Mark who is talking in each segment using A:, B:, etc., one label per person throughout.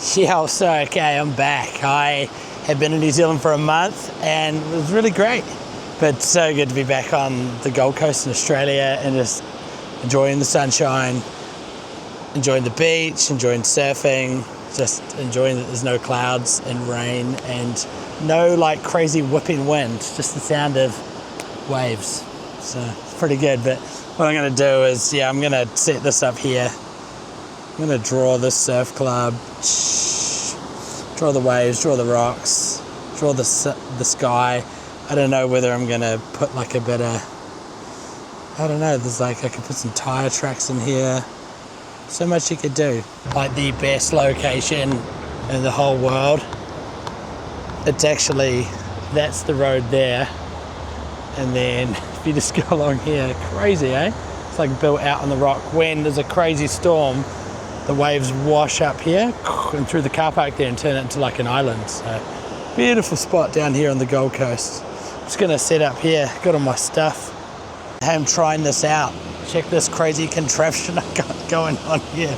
A: Yeah, so okay, I'm back. I have been in New Zealand for a month and it was really great. But it's so good to be back on the Gold Coast in Australia and just enjoying the sunshine, enjoying the beach, enjoying surfing, just enjoying that there's no clouds and rain and no like crazy whipping wind, just the sound of waves. So it's pretty good. But what I'm going to do is, I'm going to set this up here. I'm going to draw this surf club, draw the waves, draw the rocks, draw the sky. I don't know whether I'm going to put like a bit of, I don't know, there's like, I could put some tire tracks in here. So much you could do. Like the best location in the whole world. It's actually, that's the road there. And then if you just go along here, crazy, eh? It's like built out on the rock. When there's a crazy storm, the waves wash up here and through the car park there and turn it into like an island. So beautiful spot down here on the Gold Coast. Just gonna set up here, got all my stuff. I'm trying this out. Check this crazy contraption I got going on here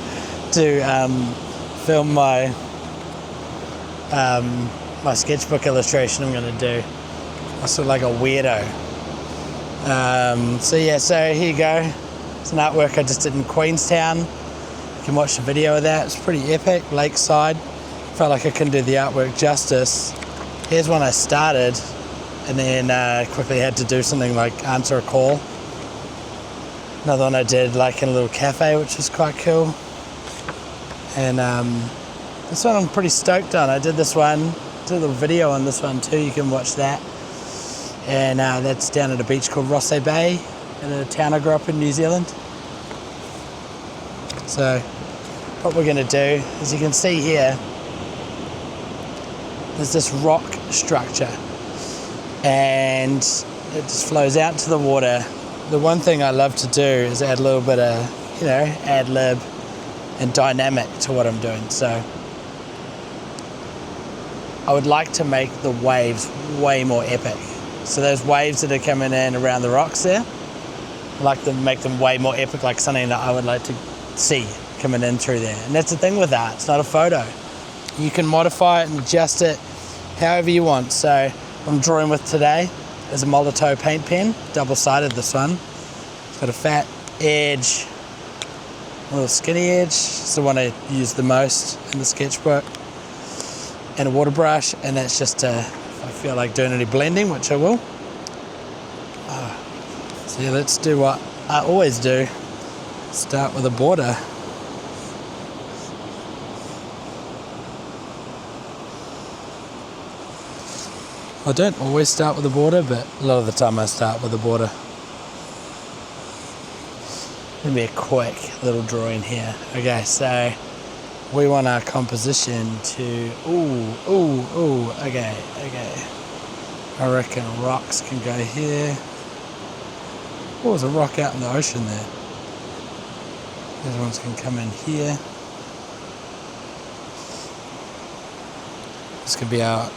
A: to film my my sketchbook illustration I'm gonna do. I look like a weirdo. So here you go. It's an artwork I just did in Queenstown. You can watch the video of that. It's pretty epic, lakeside. Felt like I couldn't do the artwork justice. Here's one I started and then quickly had to do something like answer a call. Another one I did like in a little cafe, which was quite cool. And this one I'm pretty stoked on. I did this one, did a little video on this one too. You can watch that. And that's down at a beach called Rosse Bay in a town I grew up in New Zealand. So what we're gonna do, as you can see here, there's this rock structure and it just flows out into the water. The one thing I love to do is add a little bit of, ad lib and dynamic to what I'm doing. So I would like to make the waves way more epic. So those waves that are coming in around the rocks there, I like to make them way more epic, like something that I would like to see coming in through there. And that's the thing with art, it's not a photo. You can modify it and adjust it however you want. So what I'm drawing with today is a Molotow paint pen, double-sided this one. It's got a fat edge, a little skinny edge. It's the one I use the most in the sketchbook. And a water brush, and that's just if I feel like doing any blending, which I will. So let's do what I always do. Start with a border. I don't always start with a border, but a lot of the time I start with a border. Gonna be a quick little drawing here. Okay, so we want our composition to, okay. I reckon rocks can go here. Oh, there's a rock out in the ocean there. These ones can come in here. This could be our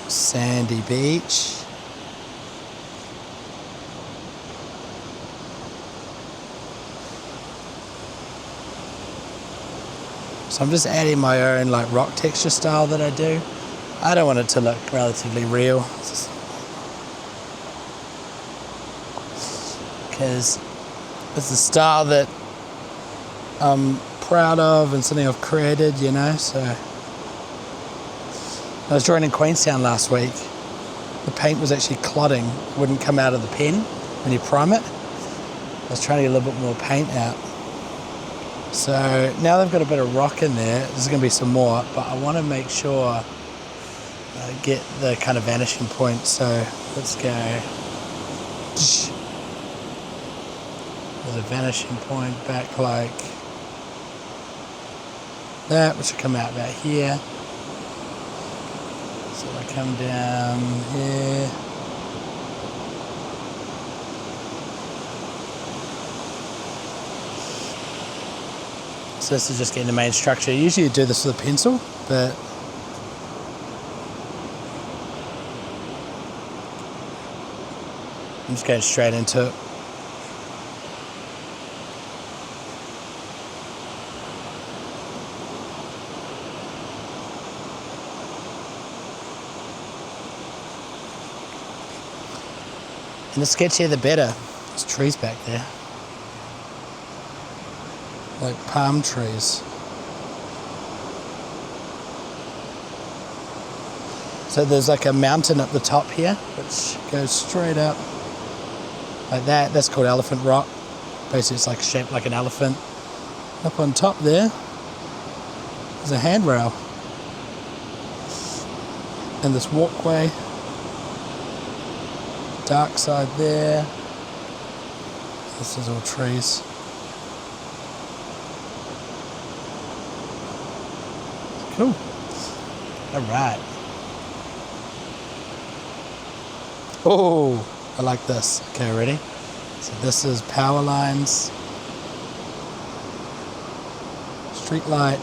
A: sandy beach. So I'm just adding my own like rock texture style that I do. I don't want it to look relatively real, because it's the style that I'm proud of and something I've created, so. I was drawing in Queenstown last week. The paint was actually clotting, it wouldn't come out of the pen when you prime it. I was trying to get a little bit more paint out. So now they've got a bit of rock in there, there's going to be some more, but I want to make sure I get the kind of vanishing point. So let's go. There's a vanishing point back like that, which will come out about here. So I come down here. So this is just getting the main structure. Usually you do this with a pencil, but I'm just going straight into it. And the sketchier the better. There's trees back there. Like palm trees. So there's like a mountain at the top here, which goes straight up like that. That's called Elephant Rock. Basically it's like shaped like an elephant. Up on top there, there's a handrail. And this walkway. Dark side there. This is all trees. Cool. All right. Oh, I like this. Okay, ready? So this is power lines, street light.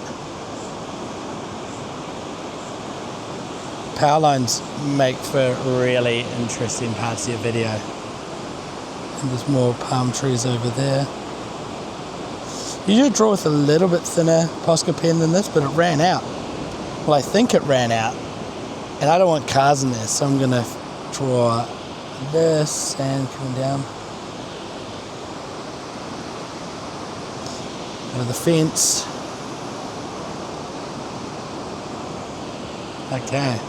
A: Power lines make for really interesting parts of your video. And there's more palm trees over there. You should draw with a little bit thinner Posca pen than this, but it ran out. Well, I think it ran out. And I don't want cars in there, so I'm going to draw this and coming down. Under the fence. Okay.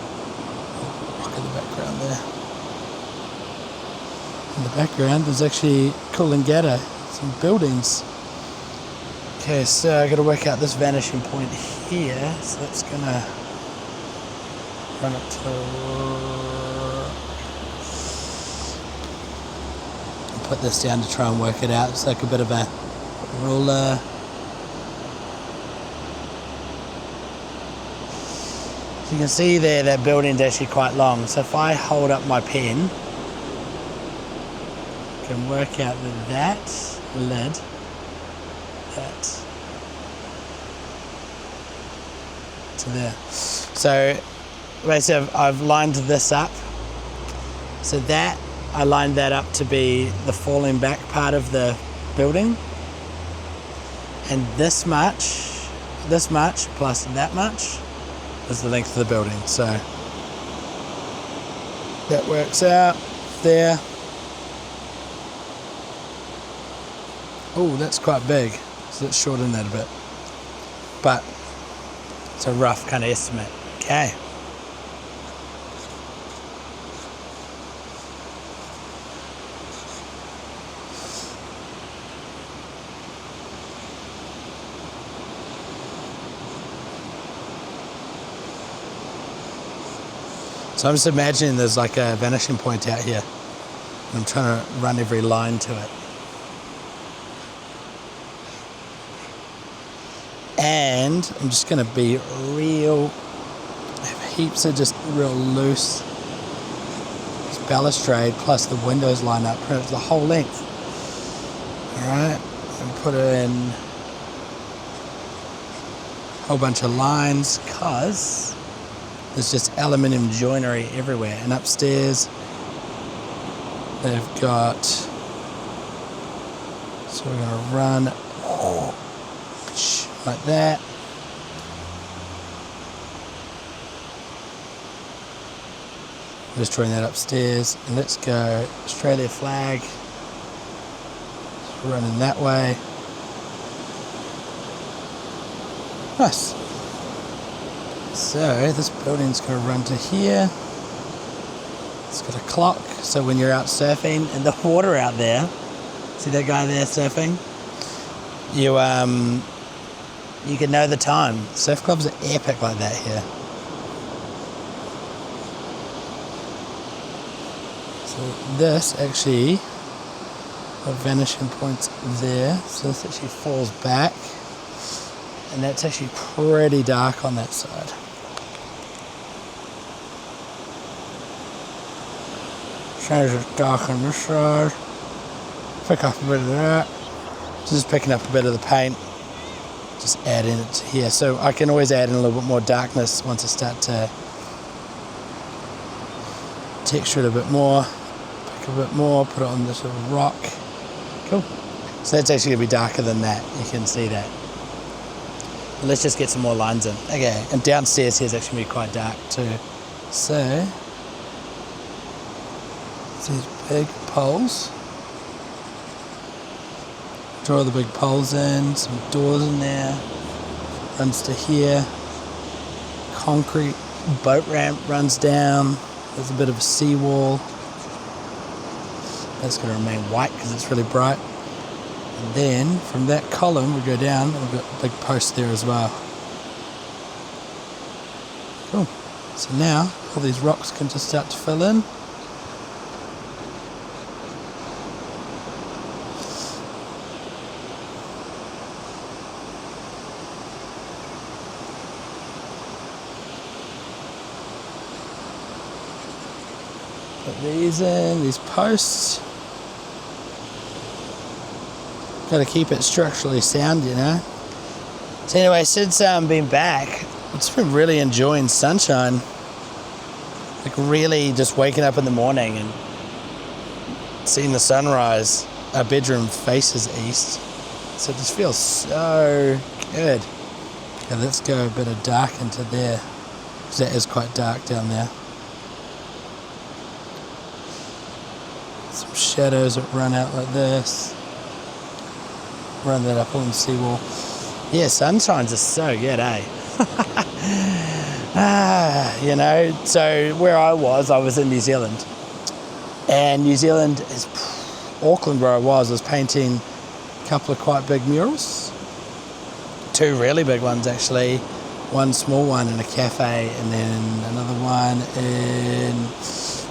A: Look at the background there. In the background there's actually Coolangatta, some buildings. Okay, so I got to work out this vanishing point here. So that's gonna run up to and put this down to try and work it out. It's like a bit of a ruler. So you can see there that building's actually quite long. So if I hold up my pen, I can work out that lid, that to there. So basically I've lined this up. So that, I lined that up to be the falling back part of the building. And this much plus that much is the length of the building. So that works out there. Oh, that's quite big, so let's shorten that a bit. But it's a rough kind of estimate. Okay. So I'm just imagining there's like a vanishing point out here. And I'm trying to run every line to it. And I'm just going to be real, I have heaps of just real loose this balustrade plus the windows line up pretty much the whole length. Alright, and put in a whole bunch of lines because there's just aluminium joinery everywhere. And upstairs they've got, so we're going to run like that. I'm just drawing that upstairs. And let's go Australia flag. Just running that way. Nice. So this building's going to run to here. It's got a clock, so when you're out surfing and the water out there, see that guy there surfing? You can know the time. Surf clubs are epic like that here. So this actually, a vanishing point's there. So this actually falls back. And that's actually pretty dark on that side. Trying to just darken this side. Pick up a bit of that. Just picking up a bit of the paint. Just add in it to here. So I can always add in a little bit more darkness once I start to texture it a bit more. Pick a bit more, put it on this little rock. Cool. So that's actually going to be darker than that. You can see that. But let's just get some more lines in. Okay, and downstairs here is actually going to be quite dark too. So these big poles. Draw the big poles in, some doors in there, runs to here. Concrete boat ramp runs down. There's a bit of a seawall. That's going to remain white because it's really bright. And then from that column we go down and we've got a big post there as well. Cool. So now all these rocks can just start to fill in. Put these in, these posts. Got to keep it structurally sound, you know. So anyway, since I've been back, I've just been really enjoying sunshine. Like really just waking up in the morning and seeing the sunrise. Our bedroom faces east, so it just feels so good. Okay, let's go a bit of dark into there, because that is quite dark down there. Some shadows that run out like this. Run that up on the seawall. Yeah, sunshine's just so good, eh? You know, so where I was in New Zealand. And New Zealand is, Auckland where I was painting a couple of quite big murals. 2 really big ones actually. One small one in a cafe, and then another one in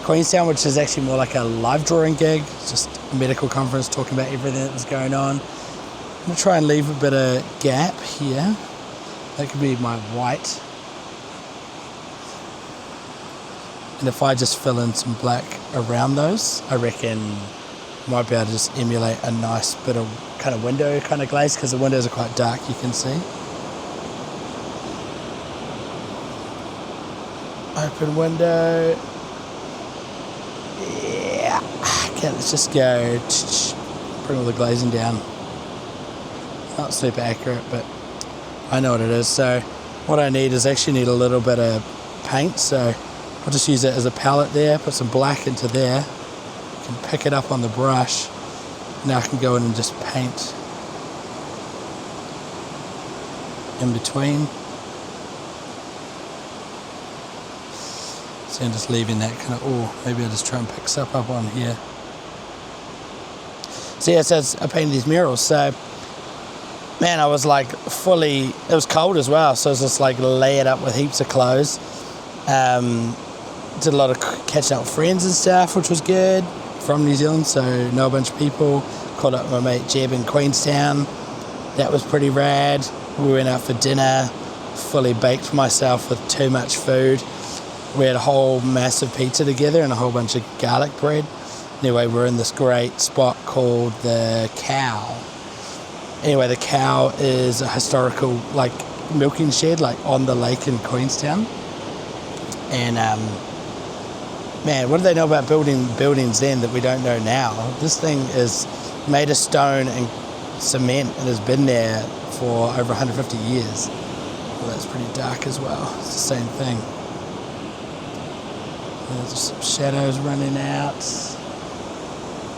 A: Queenstown, which is actually more like a live drawing gig. It's just a medical conference talking about everything that was going on. I'm going to try and leave a bit of gap here. That could be my white. And if I just fill in some black around those, I reckon I might be able to just emulate a nice bit of kind of window kind of glaze, because the windows are quite dark, you can see. Open window. Yeah. Okay, let's just go. Bring all the glazing down. Not super accurate, but I know what it is. So what I need is actually need a little bit of paint, so I'll just use it as a palette there, put some black into there, I can pick it up on the brush. Now I can go in and just paint in between. So I'm just leaving that kind of, maybe I'll just try and pick stuff up on here. So yeah, so I painted these murals, so man, I was like it was cold as well, so I was just like layered up with heaps of clothes. Did a lot of catching up with friends and stuff, which was good, from New Zealand, so know a bunch of people. Caught up with my mate Jeb in Queenstown. That was pretty rad. We went out for dinner, fully baked myself with too much food. We had a whole massive pizza together and a whole bunch of garlic bread. Anyway, we're in this great spot called the Cow. Anyway, the Cow is a historical like milking shed like on the lake in Queenstown. And man, what do they know about buildings then that we don't know now? This thing is made of stone and cement and has been there for over 150 years. Well, that's pretty dark as well. It's the same thing. There's some shadows running out.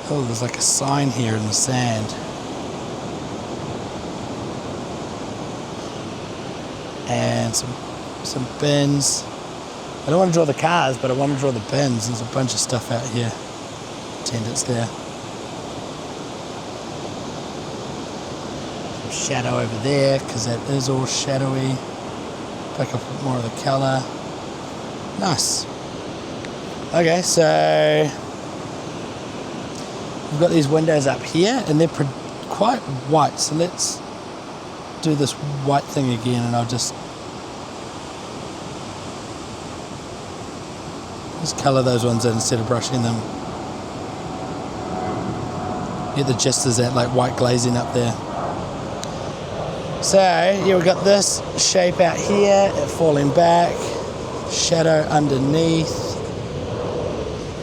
A: Oh, there's like a sign here in the sand. And some bins. I don't want to draw the cars, but I want to draw the bins. There's a bunch of stuff out here. Pretend it's there. Some shadow over there, because that is all shadowy. Pick up a bit more of the colour. Nice. Okay, so we've got these windows up here, and they're quite white. So let's do this white thing again, and I'll just colour those ones in instead of brushing them. Get the gist is that like white glazing up there. So yeah, we've got this shape out here, it falling back, shadow underneath.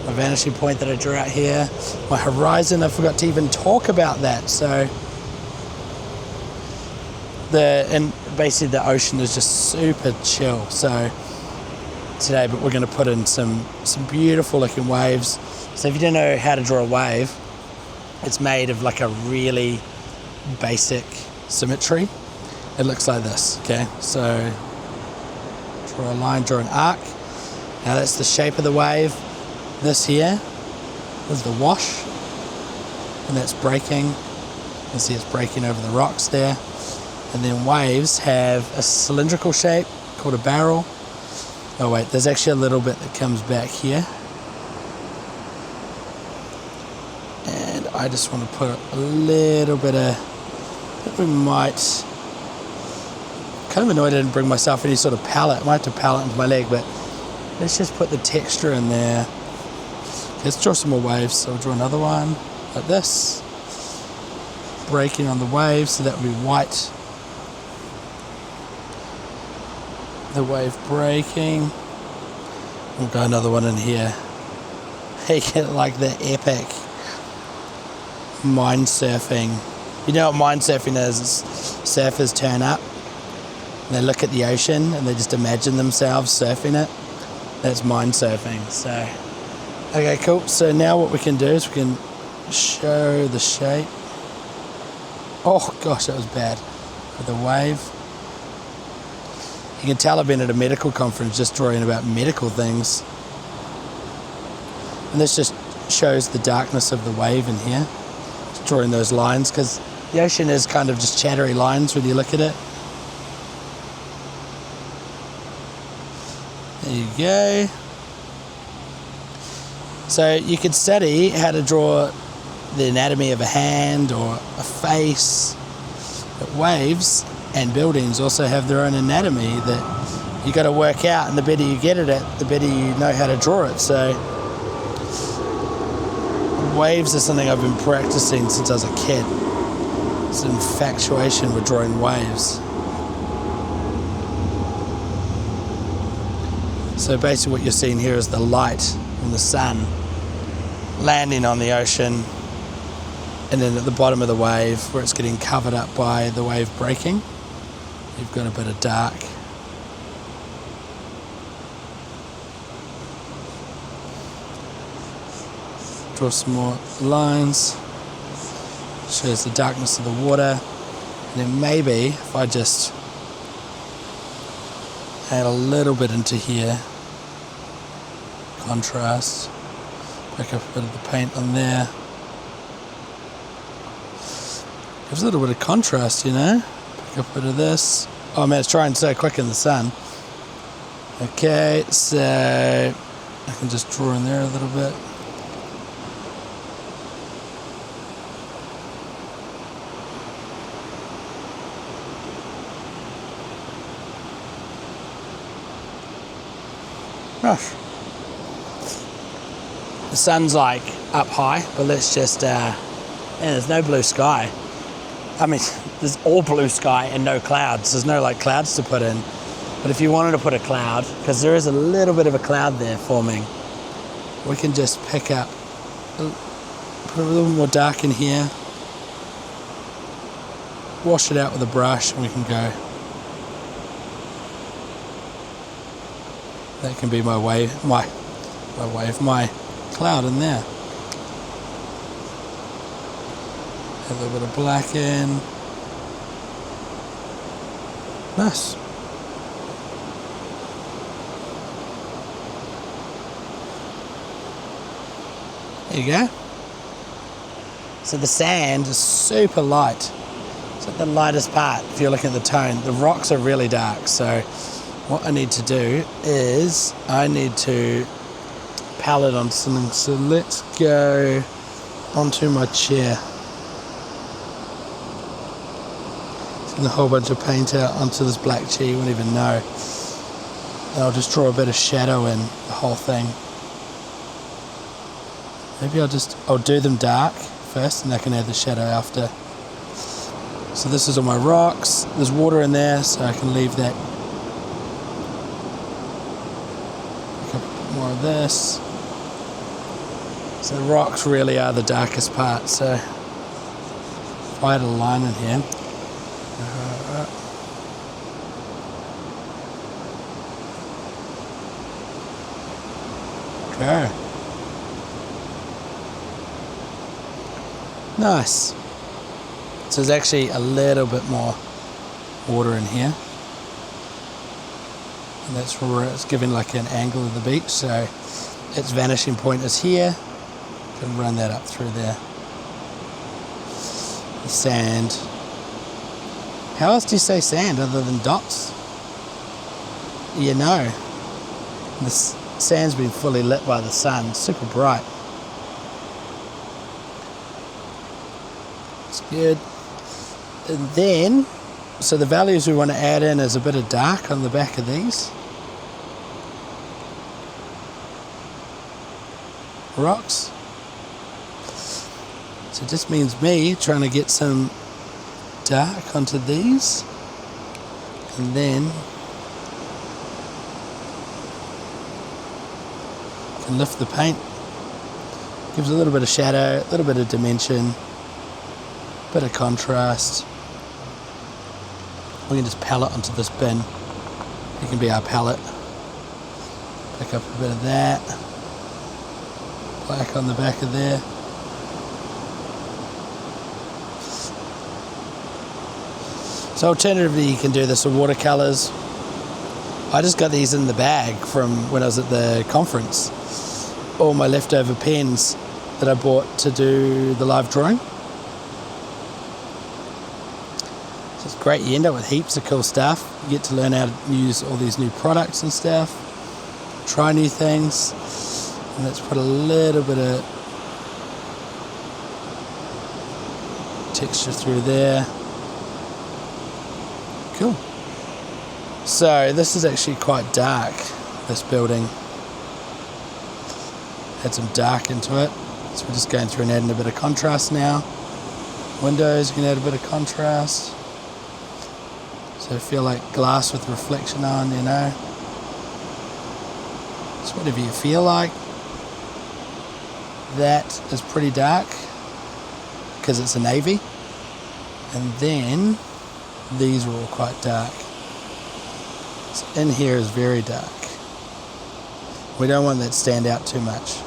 A: My vanishing point that I drew out here. My horizon, I forgot to even talk about that. So basically the ocean is just super chill. So today, but we're going to put in some beautiful looking waves. So if you don't know how to draw a wave, it's made of like a really basic symmetry. It looks like this, okay? So draw a line, draw an arc. Now that's the shape of the wave. This here is the wash, and that's breaking. You can see it's breaking over the rocks there. And then waves have a cylindrical shape called a barrel. Oh wait, there's actually a little bit that comes back here. And I just want to put a little bit of, I think we might, kind of annoyed I didn't bring myself any sort of palette. I might have to palette into my leg, but let's just put the texture in there. Let's draw some more waves. So I'll draw another one like this. Breaking on the wave, so that would be white. The wave breaking. We'll go another one in here. Make it like the epic mind surfing. You know what mind surfing is? It's surfers turn up and they look at the ocean and they just imagine themselves surfing it. That's mind surfing. So, okay, cool. So now what we can do is we can show the shape. Oh gosh, that was bad. For the wave. You can tell I've been at a medical conference just drawing about medical things. And this just shows the darkness of the wave in here. Just drawing those lines, because the ocean is kind of just chattery lines when you look at it. There you go. So you could study how to draw the anatomy of a hand or a face. But waves and buildings also have their own anatomy that you got to work out, and the better you get at it, the better you know how to draw it. So waves are something I've been practicing since I was a kid. It's an infatuation with drawing waves. So basically what you're seeing here is the light from the sun landing on the ocean, and then at the bottom of the wave where it's getting covered up by the wave breaking, you've got a bit of dark. Draw some more lines. Shows the darkness of the water. And then maybe if I just add a little bit into here, contrast, pick up a bit of the paint on there. Gives a little bit of contrast, you know. Pick up a bit of this. Oh man, it's drying so quick in the sun. Okay, so I can just draw in there a little bit. Gosh. The sun's like up high, but let's just, there's no blue sky. I mean, there's all blue sky and no clouds. There's no like clouds to put in. But if you wanted to put a cloud, because there is a little bit of a cloud there forming, we can just pick up, put a little more dark in here, wash it out with a brush, and we can go. That can be my wave, my cloud in there. A little bit of black in. Nice. There you go. So the sand is super light. It's like the lightest part if you're looking at the tone. The rocks are really dark, so what I need to do is I need to palette on something. So let's go onto my chair. Send a whole bunch of paint out onto this black chair, you won't even know. And I'll just draw a bit of shadow in the whole thing. Maybe I'll do them dark first and I can add the shadow after. So this is all my rocks. There's water in there, so I can leave that. Pick up a bit more of this. So the rocks really are the darkest part. So if I had a line in here, go. Nice. So there's actually a little bit more water in here. And that's where it's giving like an angle of the beach, so its vanishing point is here. Can run that up through there. The sand. How else do you say sand other than dots? You know. The sand's been fully lit by the sun, super bright. It's good. And then, so the values we want to add in is a bit of dark on the back of these rocks. So it just means me trying to get some dark onto these, and then can lift the paint. Gives a little bit of shadow, a little bit of dimension, bit of contrast. We can just palette onto this bin. It can be our palette. Pick up a bit of that. Black on the back of there. So alternatively you can do this with watercolors. I just got these in the bag from when I was at the conference. All my leftover pens that I bought to do the live drawing. So it's great, you end up with heaps of cool stuff. You get to learn how to use all these new products and stuff. Try new things. And let's put a little bit of texture through there. Cool. So this is actually quite dark, this building. Add some dark into it. So we're just going through and adding a bit of contrast now. Windows, you can add a bit of contrast. So feel like glass with reflection on, you know. So whatever you feel like. That is pretty dark because it's a navy. And then these are all quite dark. So in here is very dark. We don't want that to stand out too much.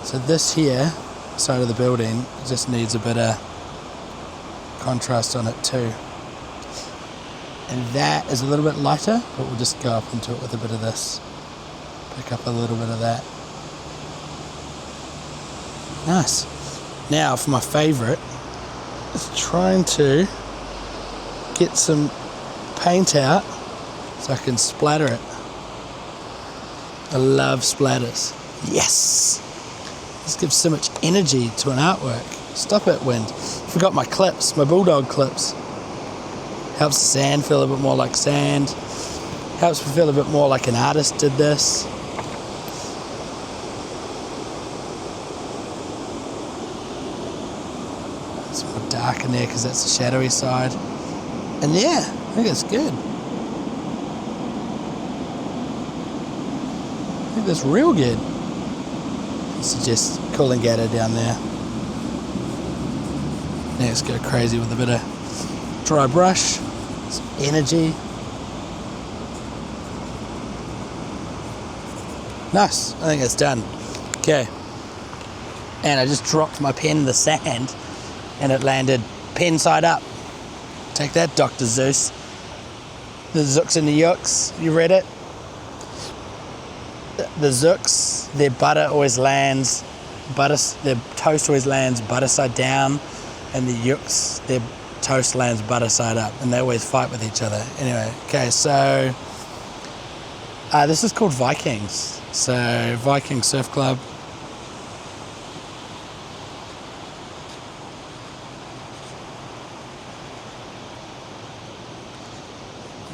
A: So this here side of the building just needs a bit of contrast on it too. And that is a little bit lighter, but we'll just go up into it with a bit of this. Pick up a little bit of that. Nice. Now for my favourite, is trying to get some paint out so I can splatter it. I love splatters. Yes! This gives so much energy to an artwork. Stop it, wind. Forgot my clips, my bulldog clips. Helps the sand feel a bit more like sand. Helps me feel a bit more like an artist did this. It's more dark in there because that's the shadowy side. And yeah, I think it's good. I think that's real good. Suggest Coolangatta down there. Let's go crazy with a bit of dry brush, some energy. Nice, I think it's done. Okay. And I just dropped my pen in the sand and it landed pen side up. Take that, Dr. Zeus. The Zooks and the Yooks, you read it? The Zooks, their butter always lands, their toast always lands butter side down, and the Yooks, their toast lands butter side up, and they always fight with each other. Anyway, okay, so this is called Vikings. So Viking Surf Club.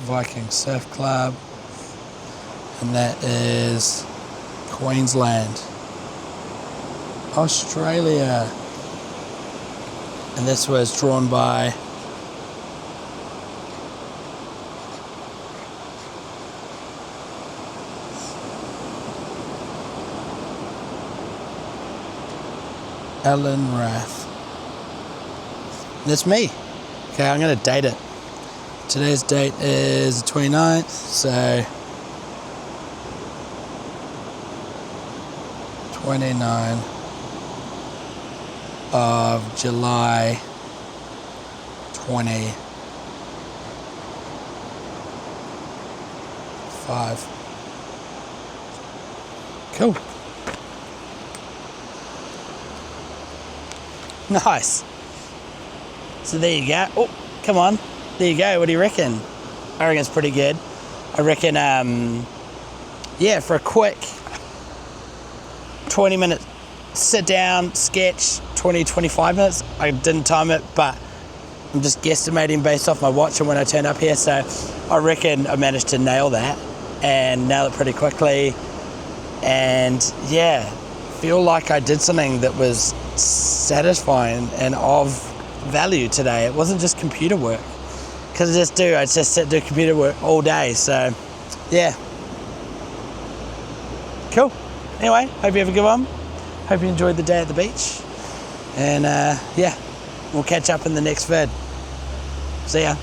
A: Viking Surf Club, and that is Queensland, Australia, and this was drawn by Alan Rath. And that's me. Okay, I'm going to date it. Today's date is the 29th, so 29 of July 25. Cool. Nice. So there you go. Oh, come on. There you go. What do you reckon? I reckon it's pretty good. I reckon, yeah, for a quick 20-minute sit down, sketch, 25 minutes. I didn't time it, but I'm just guesstimating based off my watch and when I turned up here. So I reckon I managed to nail that and nail it pretty quickly. And yeah, feel like I did something that was satisfying and of value today. It wasn't just computer work, because I just sit and do computer work all day. So yeah, cool. Anyway, hope you have a good one. Hope you enjoyed the day at the beach, and yeah, we'll catch up in the next vid. See ya.